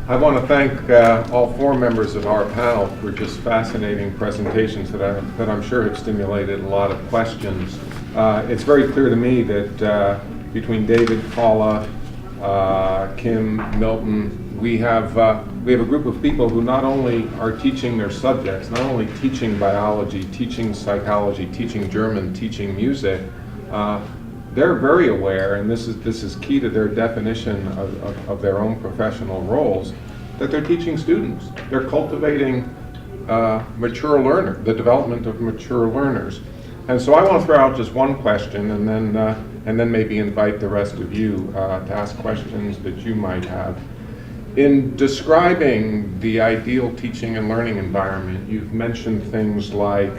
I want to thank all four members of our panel for just fascinating presentations that I'm sure have stimulated a lot of questions. It's very clear to me that between David, Paula, Kim, Milton, we have a group of people who not only are teaching their subjects, not only teaching biology, teaching psychology, teaching German, teaching music, they're very aware, and this is key to their definition of their own professional roles, that they're teaching students. They're cultivating mature learner, the development of mature learners. And so I want to throw out just one question, and then maybe invite the rest of you to ask questions that you might have. In describing the ideal teaching and learning environment, you've mentioned things like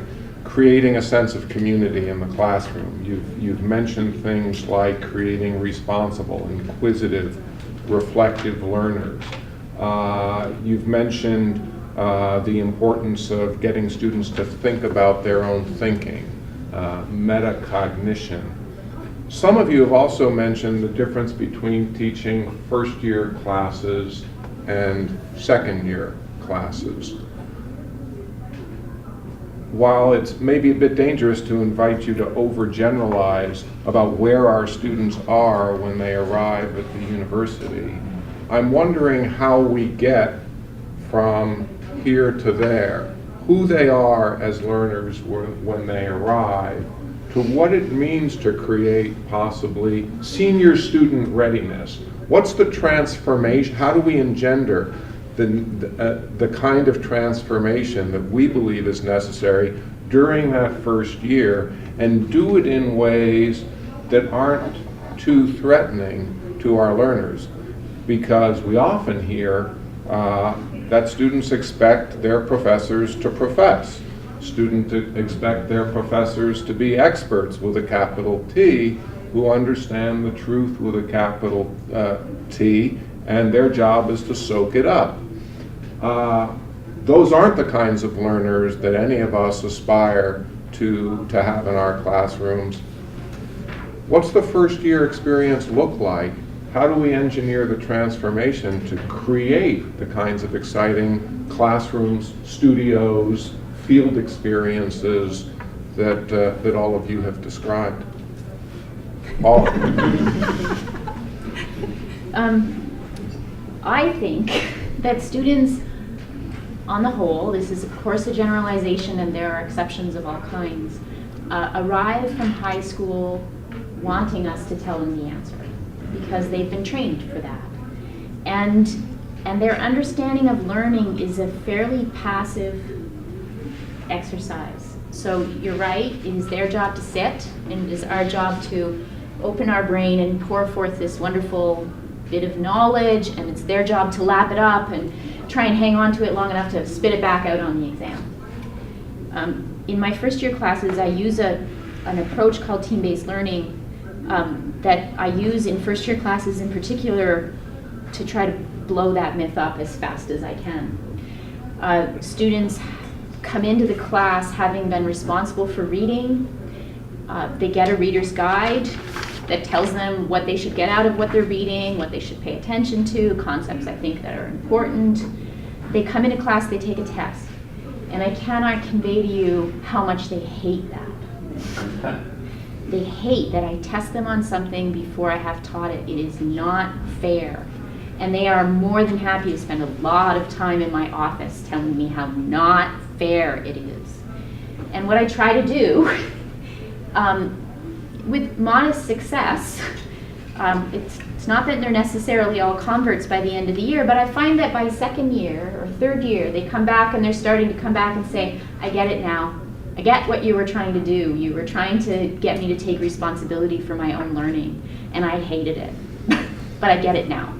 creating a sense of community in the classroom. You've mentioned things like creating responsible, inquisitive, reflective learners. You've mentioned the importance of getting students to think about their own thinking, metacognition. Some of you have also mentioned the difference between teaching first-year classes and second-year classes. While it's maybe a bit dangerous to invite you to overgeneralize about where our students are when they arrive at the university, I'm wondering how we get from here to there, who they are as learners when they arrive, to what it means to create possibly senior student readiness. What's the transformation? How do we engender the kind of transformation that we believe is necessary during that first year, and do it in ways that aren't too threatening to our learners? Because we often hear that students expect their professors to profess. Students expect their professors to be experts with a capital T, who understand the truth with a capital T, and their job is to soak it up. Those aren't the kinds of learners that any of us aspire to have in our classrooms. What's the first year experience look like? How do we engineer the transformation to create the kinds of exciting classrooms, studios, field experiences that all of you have described? All of you. I think that students, on the whole, this is of course a generalization and there are exceptions of all kinds, arrive from high school wanting us to tell them the answer because they've been trained for that. And their understanding of learning is a fairly passive exercise. So you're right, it is their job to sit, and it is our job to open our brain and pour forth this wonderful bit of knowledge, and it's their job to lap it up and try and hang on to it long enough to spit it back out on the exam. In my first year classes, I use an approach called team-based learning that I use in first year classes in particular to try to blow that myth up as fast as I can. Students come into the class having been responsible for reading. They get a reader's guide that tells them what they should get out of what they're reading, what they should pay attention to, concepts I think that are important. They come into class, they take a test. And I cannot convey to you how much they hate that. They hate that I test them on something before I have taught it. It is not fair. And they are more than happy to spend a lot of time in my office telling me how not fair it is. And what I try to do, with modest success, it's not that they're necessarily all converts by the end of the year, but I find that by second year or third year, they come back and they're starting to come back and say, I get it now. I get what you were trying to do. You were trying to get me to take responsibility for my own learning, and I hated it, but I get it now.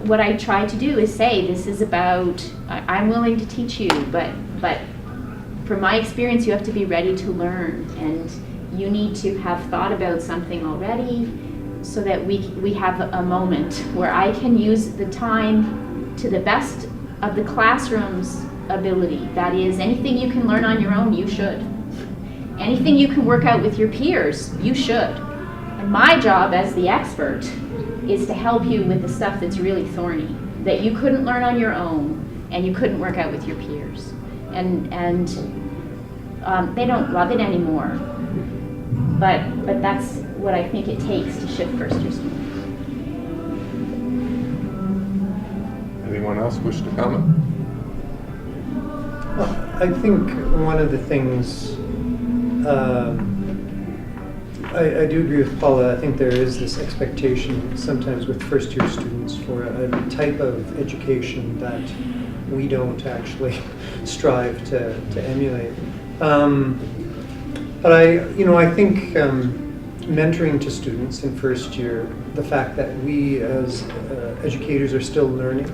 What I try to do is say, this is about, I'm willing to teach you, but from my experience, you have to be ready to learn, and you need to have thought about something already so that we have a moment where I can use the time to the best of the classroom's ability. That is, anything you can learn on your own, you should. Anything you can work out with your peers, you should. And my job as the expert is to help you with the stuff that's really thorny, that you couldn't learn on your own and you couldn't work out with your peers. And they don't love it anymore. But that's what I think it takes to shift first-year students. Anyone else wish to comment? Well, I think one of the things, I do agree with Paula. I think there is this expectation sometimes with first-year students for a type of education that we don't actually strive to emulate. But I think mentoring to students in first year, the fact that we as educators are still learning,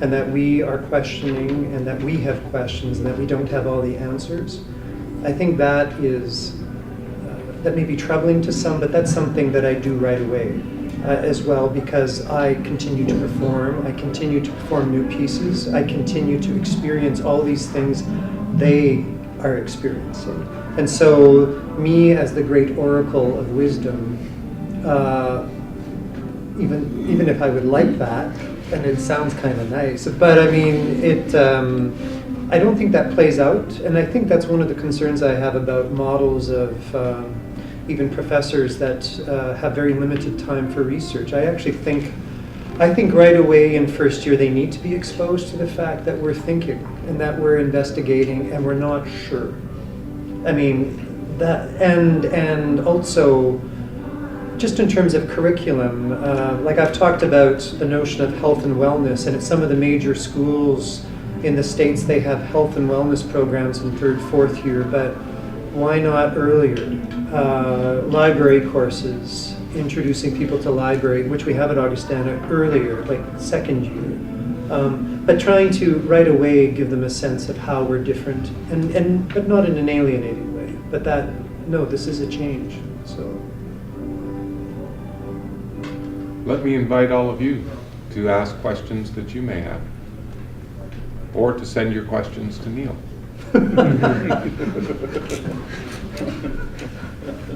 and that we are questioning, and that we have questions, and that we don't have all the answers, I think that is that may be troubling to some, but that's something that I do right away as well, because I continue to perform, I continue to perform new pieces, I continue to experience all these things they are experiencing. And so me as the great oracle of wisdom, even if I would like that, and it sounds kind of nice, but I mean, I don't think that plays out, and I think that's one of the concerns I have about models of even professors that have very limited time for research. I think right away in first year they need to be exposed to the fact that we're thinking and that we're investigating and we're not sure. I mean, that, and also just in terms of curriculum, like I've talked about the notion of health and wellness, and at some of the major schools in the States they have health and wellness programs in third, fourth year, but why not earlier? Library courses, introducing people to library, which we have at Augustana earlier, like second year. But trying to right away give them a sense of how we're different, but not in an alienating way. But that, no, this is a change. So Let me invite all of you to ask questions that you may have, or to send your questions to Neil.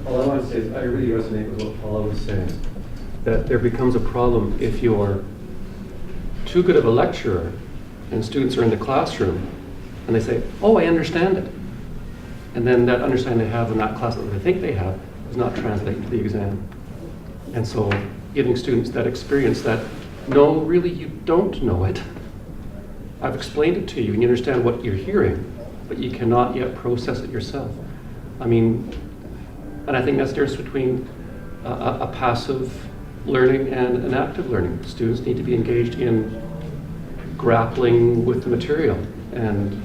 All I want to say is I really resonate with what Paula was saying, that there becomes a problem if you're too good of a lecturer and students are in the classroom and they say, oh, I understand it. And then that understanding they have in that class that they think they have does not translate to the exam. And so giving students that experience that, no, really you don't know it. I've explained it to you and you understand what you're hearing, but you cannot yet process it yourself. I mean, and I think that's the difference between a passive learning and an active learning. Students need to be engaged in grappling with the material. And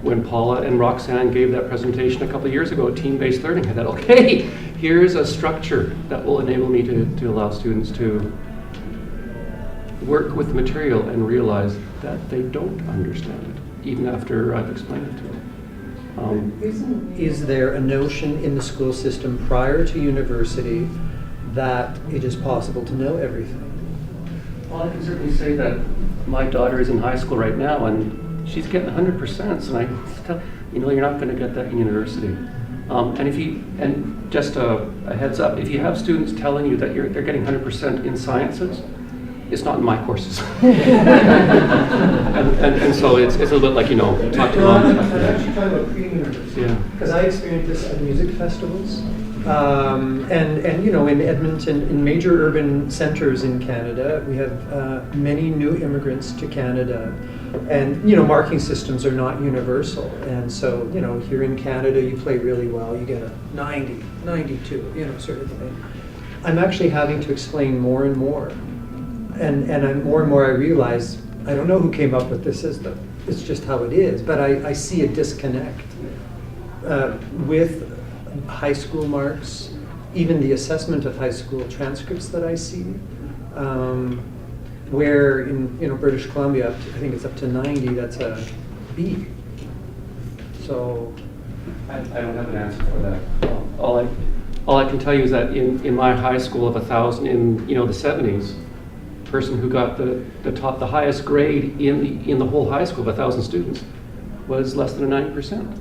when Paula and Roxanne gave that presentation a couple of years ago, team-based learning, I thought, okay, here's a structure that will enable me to allow students to work with the material and realize that they don't understand it, even after I've explained it to them. is there a notion in the school system prior to university that it is possible to know everything? Well, I can certainly say that my daughter is in high school right now and she's getting 100%, and I tell you're not going to get that in university. And just a heads up, if you have students telling you that they're getting 100% in sciences, it's not in my courses. and so it's a little bit like, talk to mom. I'm actually talking about pre-university. Yeah. Because I experienced this at music festivals. In Edmonton, in major urban centers in Canada, we have many new immigrants to Canada. And, marking systems are not universal. And so, here in Canada, you play really well, you get a 90, 92, sort of thing. I'm actually having to explain more and more. And more and more I realize, I don't know who came up with this system. It's just how it is. But I see a disconnect with high school marks, even the assessment of high school transcripts that I see, where in British Columbia, I think it's up to 90, that's a B. So I don't have an answer for that. All I can tell you is that in my high school of 1,000 in the 70s, person who got the highest grade in the whole high school of 1,000 students was less than a 90%.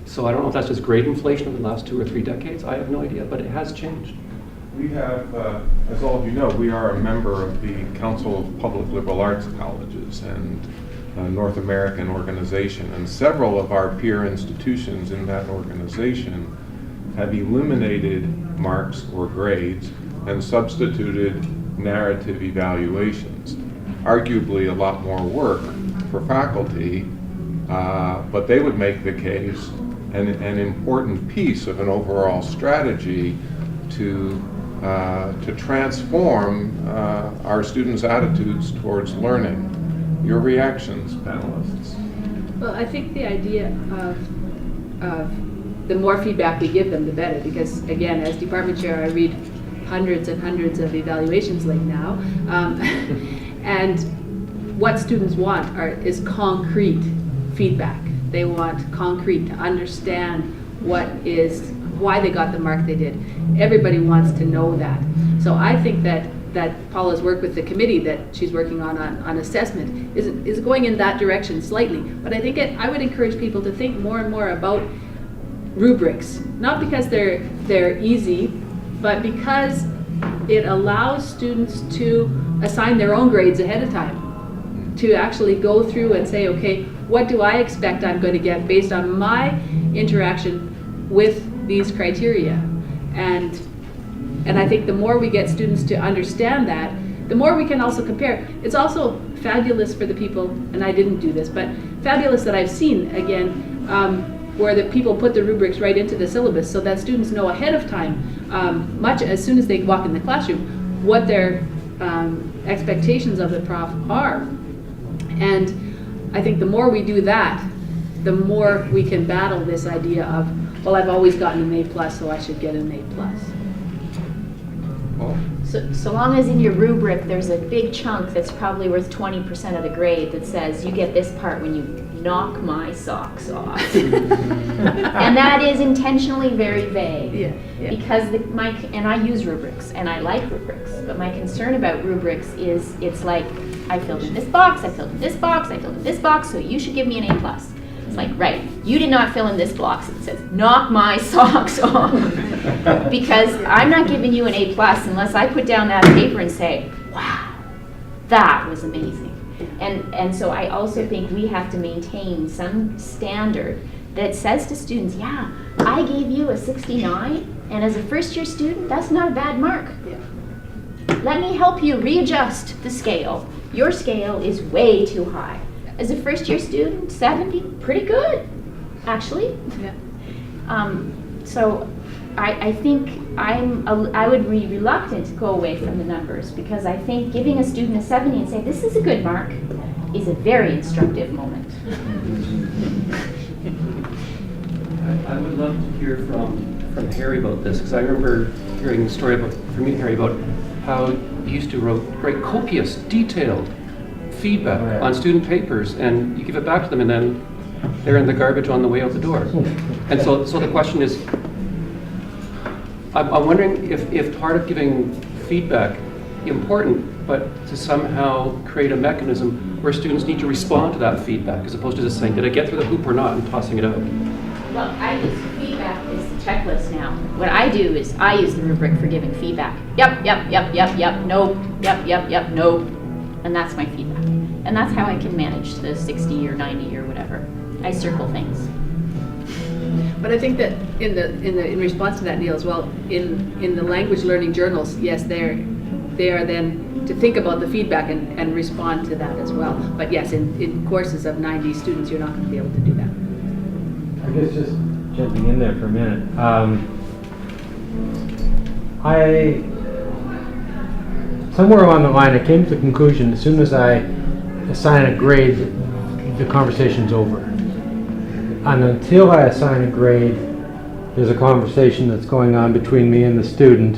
So I don't know if that's just grade inflation over the last 2 or 3 decades. I have no idea, but it has changed. We have, as all of you know, we are a member of the Council of Public Liberal Arts Colleges and North American organization, and several of our peer institutions in that organization have eliminated marks or grades and substituted narrative evaluations. Arguably a lot more work for faculty, but they would make the case an important piece of an overall strategy to transform our students' attitudes towards learning. Your reactions, panelists? Well, I think the idea of the more feedback we give them, the better, because again, as department chair, I read hundreds and hundreds of evaluations like now, and what students want is concrete feedback. They want concrete to understand why they got the mark they did. Everybody wants to know that. So I think that Paula's work with the committee that she's working on assessment is going in that direction slightly. But I think I would encourage people to think more and more about rubrics, not because they're easy, but because it allows students to assign their own grades ahead of time, to actually go through and say, okay, what do I expect I'm going to get based on my interaction with these criteria? And I think the more we get students to understand that, the more we can also compare. It's also fabulous for the people, and I didn't do this, but fabulous that I've seen, again, where the people put the rubrics right into the syllabus so that students know ahead of time, much as soon as they walk in the classroom, what their expectations of the prof are. And I think the more we do that, the more we can battle this idea of, well, I've always gotten an A+, so I should get an A+. So long as in your rubric there's a big chunk that's probably worth 20% of the grade that says you get this part when you knock my socks off. And that is intentionally very vague. Yeah. Because and I use rubrics and I like rubrics, but my concern about rubrics is it's like I filled in this box, I filled in this box, I filled in this box, so you should give me an A+. It's like, right, you did not fill in this box that says, knock my socks off. Because I'm not giving you an A+ unless I put down that paper and say, wow, that was amazing. And so I also think we have to maintain some standard that says to students, yeah, I gave you a 69, and as a first-year student, that's not a bad mark. Yeah. Let me help you readjust the scale. Your scale is way too high. As a first-year student, 70, pretty good, actually. Yeah. So I think I would be reluctant to go away from the numbers, because I think giving a student a 70 and say, this is a good mark, is a very instructive moment. I would love to hear from Harry about this, because I remember hearing the story from you, Harry, about how you used to write copious, detailed feedback on student papers, and you give it back to them, and then they're in the garbage on the way out the door. And so the question is, I'm wondering if part of giving feedback important, but to somehow create a mechanism where students need to respond to that feedback, as opposed to just saying, did I get through the hoop or not, and tossing it out. Well, I use feedback as the checklist now. What I do is I use the rubric for giving feedback. Yep, nope, yep, nope. And that's my feedback. And that's how I can manage the 60 or 90 or whatever. I circle things. But I think that in response to that, Neil, as well, in the language learning journals, yes, they are then to think about the feedback and respond to that as well. But yes, in courses of 90 students, you're not going to be able to do that. I guess just jumping in there for a minute. Somewhere along the line, I came to the conclusion as soon as I assign a grade, the conversation's over. And until I assign a grade, there's a conversation that's going on between me and the student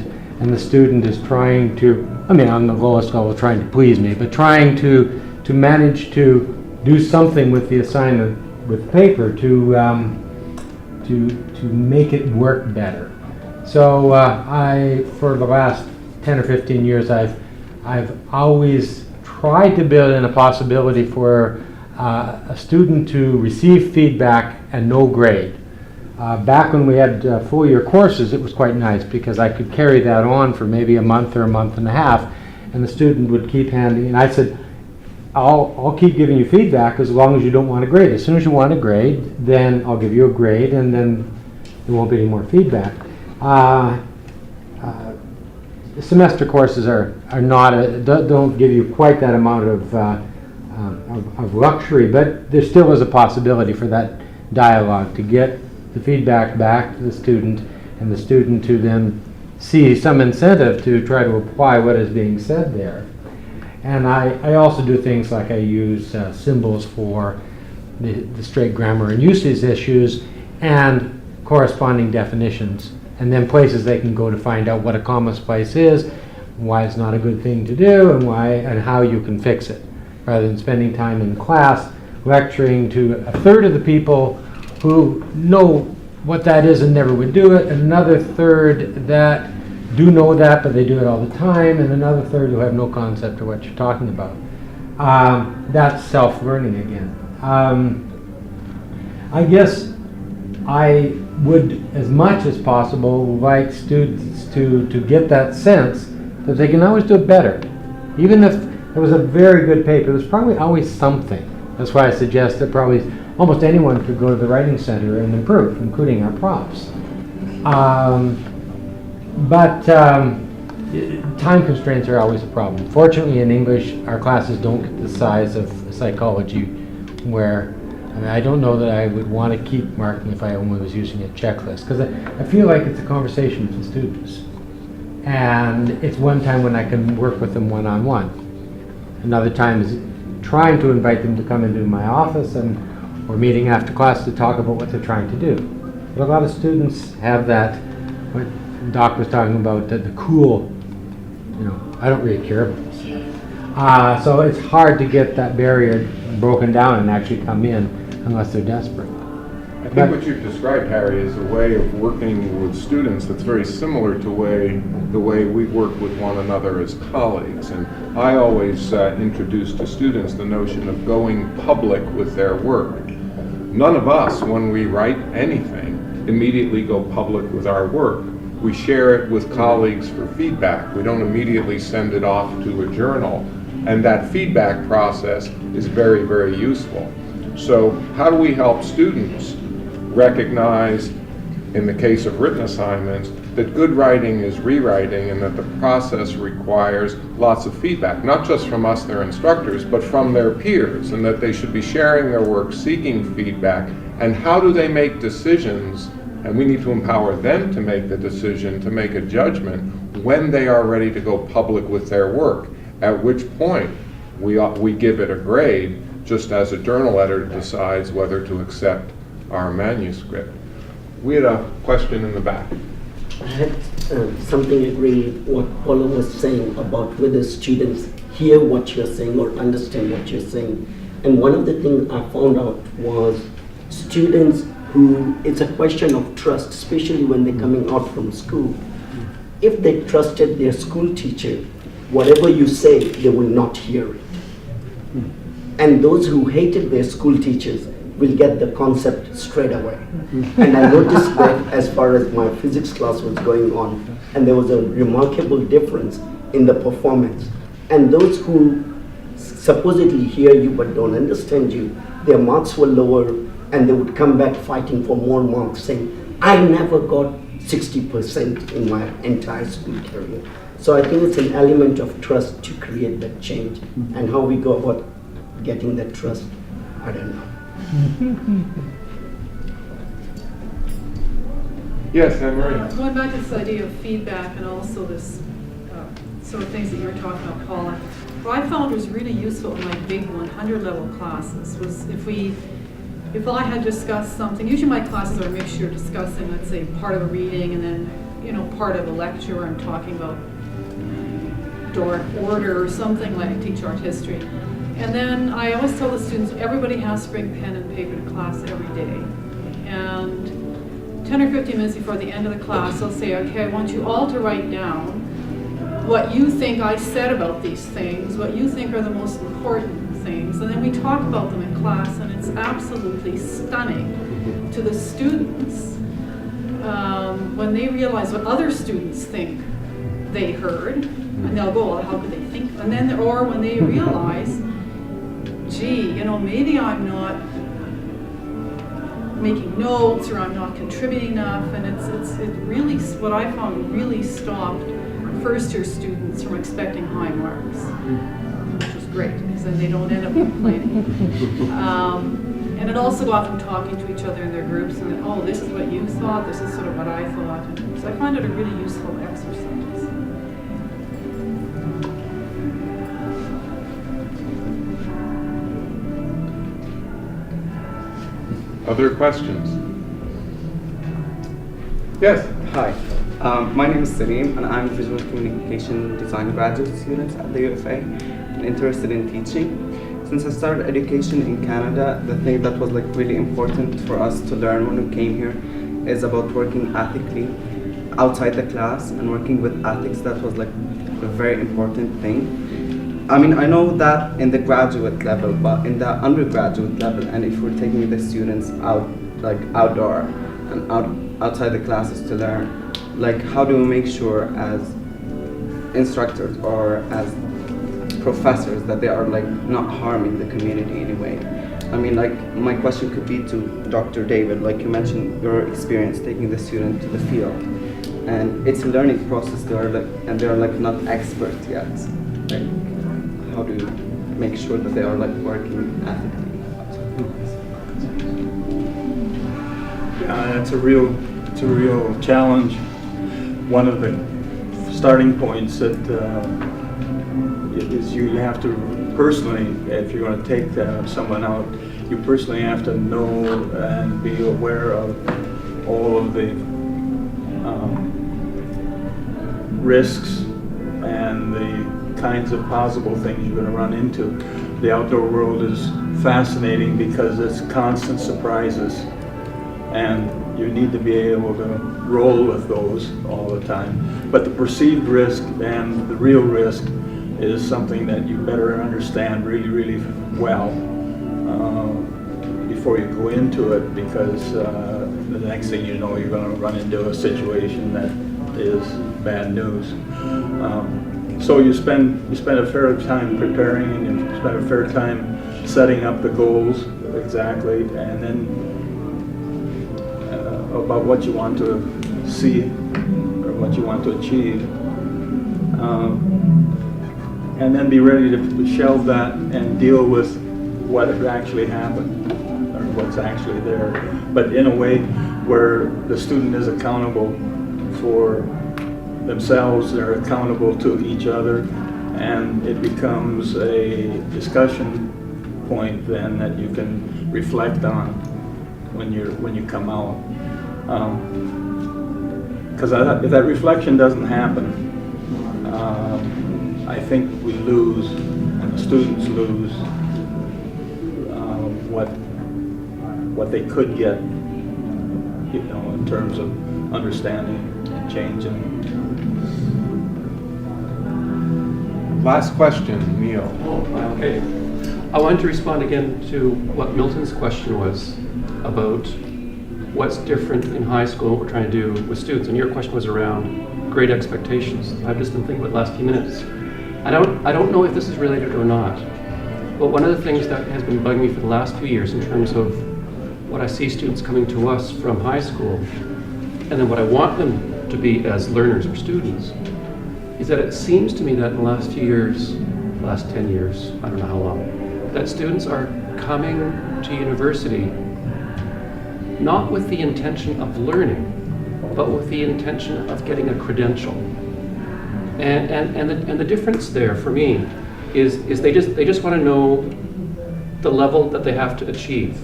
is trying to, on the lowest level, trying to please me, but trying to manage to do something with the assignment with the paper to make it work better. So for the last 10 or 15 years, I've always tried to build in a possibility for a student to receive feedback and no grade. Back when we had full year courses, it was quite nice because I could carry that on for maybe a month or a month and a half, and the student would keep handing, and I said, I'll keep giving you feedback as long as you don't want a grade. As soon as you want a grade, then I'll give you a grade, and then there won't be any more feedback. Semester courses are not don't give you quite that amount of luxury, but there still is a possibility for that dialogue to get the feedback back to the student, and the student to then see some incentive to try to apply what is being said there. And I also do things like I use symbols for the straight grammar and usage issues and corresponding definitions, and then places they can go to find out what a comma splice is, why it's not a good thing to do, and why and how you can fix it, rather than spending time in class lecturing to a third of the people who know what that is and never would do it, and another third that do know that but they do it all the time, and another third who have no concept of what you're talking about. That's self-learning again. I guess I would, as much as possible, like students to get that sense that they can always do it better. Even if it was a very good paper, there's probably always something. That's why I suggest that probably almost anyone could go to the Writing Center and improve, including our profs. But time constraints are always a problem. Fortunately, in English, our classes don't get the size of psychology, where I don't know that I would want to keep marking if I only was using a checklist, because I feel like it's a conversation with the students. And it's one time when I can work with them one-on-one. Another time is trying to invite them to come into my office or meeting after class to talk about what they're trying to do. But a lot of students have that, what Doc was talking about, the cool, I don't really care about this stuff. So it's hard to get that barrier broken down and actually come in unless they're desperate. I think what you've described, Harry, is a way of working with students that's very similar to the way we work with one another as colleagues. And I always introduce to students the notion of going public with their work. None of us, when we write anything, immediately go public with our work. We share it with colleagues for feedback. We don't immediately send it off to a journal. And that feedback process is very, very useful. So how do we help students recognize, in the case of written assignments, that good writing is rewriting and that the process requires lots of feedback, not just from us, their instructors, but from their peers, and that they should be sharing their work, seeking feedback, and how do they make decisions, and we need to empower them to make the decision, to make a judgment when they are ready to go public with their work, at which point we give it a grade, just as a journal editor decides whether to accept our manuscript. We had a question in the back. I had something agree with what Paula was saying about whether students hear what you're saying or understand what you're saying. And one of the things I found out was students who, it's a question of trust, especially when they're coming out from school. If they trusted their school teacher, whatever you say, they will not hear it. And those who hated their school teachers will get the concept straight away. And I noticed that as far as my physics class was going on, and there was a remarkable difference in the performance. And those who supposedly hear you but don't understand you, their marks were lower, and they would come back fighting for more marks, saying, I never got 60% in my entire school career. So I think it's an element of trust to create that change. And how we go about getting that trust, I don't know. Yes, Anne-Marie. Going back to this idea of feedback and also this sort of things that you were talking about, Paula, what I found was really useful in my big 100 level classes was if I had discussed something, usually my classes are a mixture of discussing, let's say, part of a reading and then, part of a lecture where I'm talking about Doric order or something like I teach art history. And then I always tell the students, everybody has to bring pen and paper to class every day. And 10 or 15 minutes before the end of the class, I'll say, okay, I want you all to write down what you think I said about these things, what you think are the most important things. And then we talk about them in class, and it's absolutely stunning to the students when they realize what other students think they heard, and they'll go, well, how could they think? And then, or when they realize, gee, you know, maybe I'm not making notes or I'm not contributing enough, and it really, what I found really stopped first year students from expecting high marks, which was great, because then they don't end up complaining. And it also got them talking to each other in their groups, and then, oh, this is what you thought, this is sort of what I thought. And so I find it a really useful exercise. Other questions? Yes. Hi, my name is Salim, and I'm a visual communication design graduate student at the UFA and interested in teaching. Since I started education in Canada, the thing that was like really important for us to learn when we came here is about working ethically outside the class and working with ethics. That was like a very important thing. I mean, I know that in the graduate level, but in the undergraduate level, and if we're taking the students out, like outdoor and outside the classes to learn, like how do we make sure as instructors or as professors that they are like not harming the community in a way? I mean, like my question could be to Dr. David, like you mentioned your experience taking the student to the field, and it's a learning process. They're like not experts yet. Like, how do you make sure that they are like working ethically? Yeah, it's a real challenge. One of the starting points that is you have to personally, if you're going to take someone out, you personally have to know and be aware of all of the risks and the kinds of possible things you're going to run into. The outdoor world is fascinating because it's constant surprises, and you need to be able to roll with those all the time. But the perceived risk and the real risk is something that you better understand really, really well before you go into it, because the next thing you know, you're going to run into a situation that is bad news. So you spend a fair time preparing, and you spend a fair time setting up the goals exactly, and then about what you want to see or what you want to achieve, and then be ready to shelve that and deal with what actually happened or what's actually there, but in a way where the student is accountable for themselves, they're accountable to each other, and it becomes a discussion point then that you can reflect on when you come out. Because if that reflection doesn't happen, I think we lose, and the students lose what they could get, you know, in terms of understanding and changing. Last question, Neil. Okay. I wanted to respond again to what Milton's question was about what's different in high school, what we're trying to do with students. And your question was around grade expectations. I've just been thinking about the last few minutes. I don't know if this is related or not, but one of the things that has been bugging me for the last few years in terms of what I see students coming to us from high school, and then what I want them to be as learners or students, is that it seems to me that in the last few years, last 10 years, I don't know how long, that students are coming to university not with the intention of learning, but with the intention of getting a credential. And the difference there for me is they just want to know the level that they have to achieve,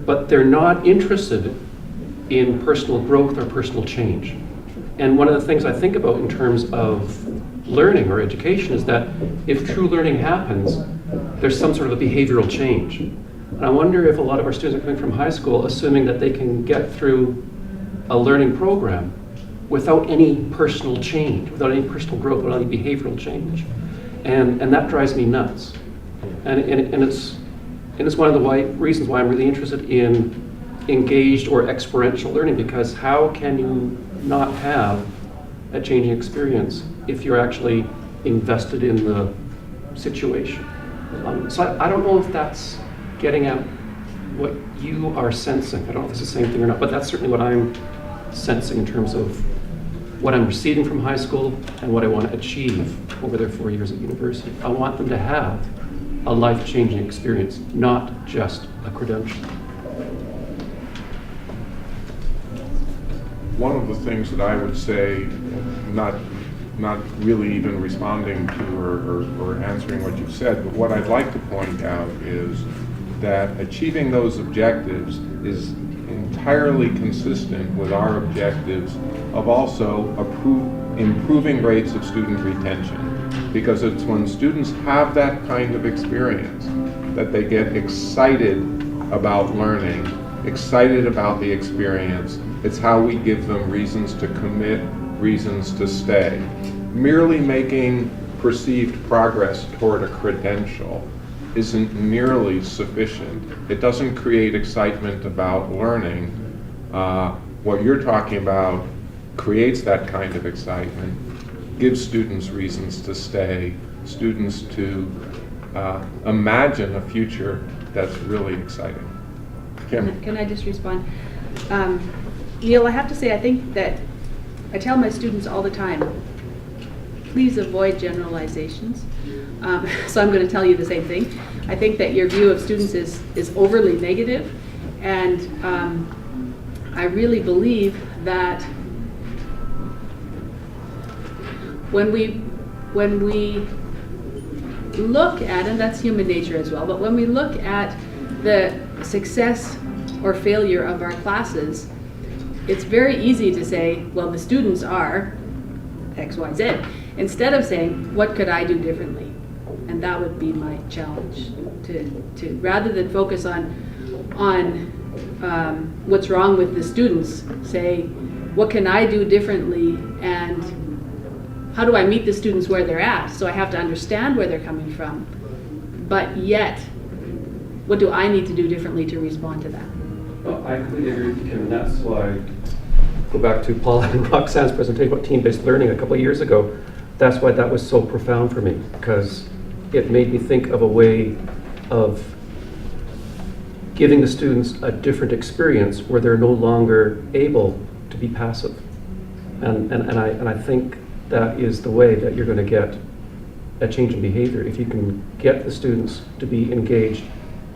but they're not interested in personal growth or personal change. And one of the things I think about in terms of learning or education is that if true learning happens, there's some sort of a behavioral change. And I wonder if a lot of our students are coming from high school assuming that they can get through a learning program without any personal change, without any personal growth, without any behavioral change. And that drives me nuts. And it's one of the reasons why I'm really interested in engaged or experiential learning, because how can you not have a changing experience if you're actually invested in the situation? So I don't know if that's getting at what you are sensing. I don't know if it's the same thing or not, but that's certainly what I'm sensing in terms of what I'm receiving from high school and what I want to achieve over their 4 years at university. I want them to have a life-changing experience, not just a credential. One of the things that I would say, not really even responding to or answering what you've said, but what I'd like to point out is that achieving those objectives is entirely consistent with our objectives of also improving rates of student retention. Because it's when students have that kind of experience that they get excited about learning, excited about the experience. It's how we give them reasons to commit, reasons to stay. Merely making perceived progress toward a credential isn't nearly sufficient. It doesn't create excitement about learning. What you're talking about creates that kind of excitement, gives students reasons to stay, students to imagine a future that's really exciting. Kim? Can I just respond? Neil, I have to say, I think that I tell my students all the time, please avoid generalizations. So I'm going to tell you the same thing. I think that your view of students is overly negative, and I really believe that when we look at, and that's human nature as well, but when we look at the success or failure of our classes, it's very easy to say, well, the students are X, Y, Z, instead of saying, what could I do differently? And that would be my challenge, to rather than focus on what's wrong with the students, say, what can I do differently, and how do I meet the students where they're at? So I have to understand where they're coming from, but yet, what do I need to do differently to respond to that? Well, I completely agree with you, Kim, and that's why I go back to Paul and Roxanne's presentation about team-based learning a couple of years ago. That's why that was so profound for me, because it made me think of a way of giving the students a different experience where they're no longer able to be passive. And I think that is the way that you're going to get a change in behavior, if you can get the students to be engaged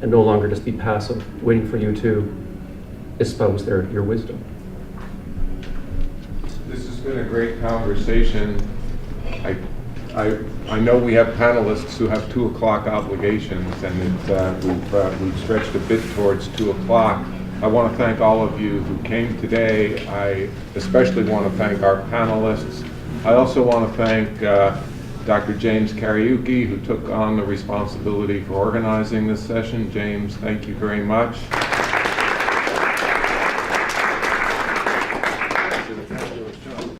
and no longer just be passive, waiting for you to espouse your wisdom. This has been a great conversation. I know we have panelists who have 2 o'clock obligations, and we've stretched a bit towards 2 o'clock. I want to thank all of you who came today. I especially want to thank our panelists. I also want to thank Dr. James Kariuki, who took on the responsibility for organizing this session. James, thank you very much.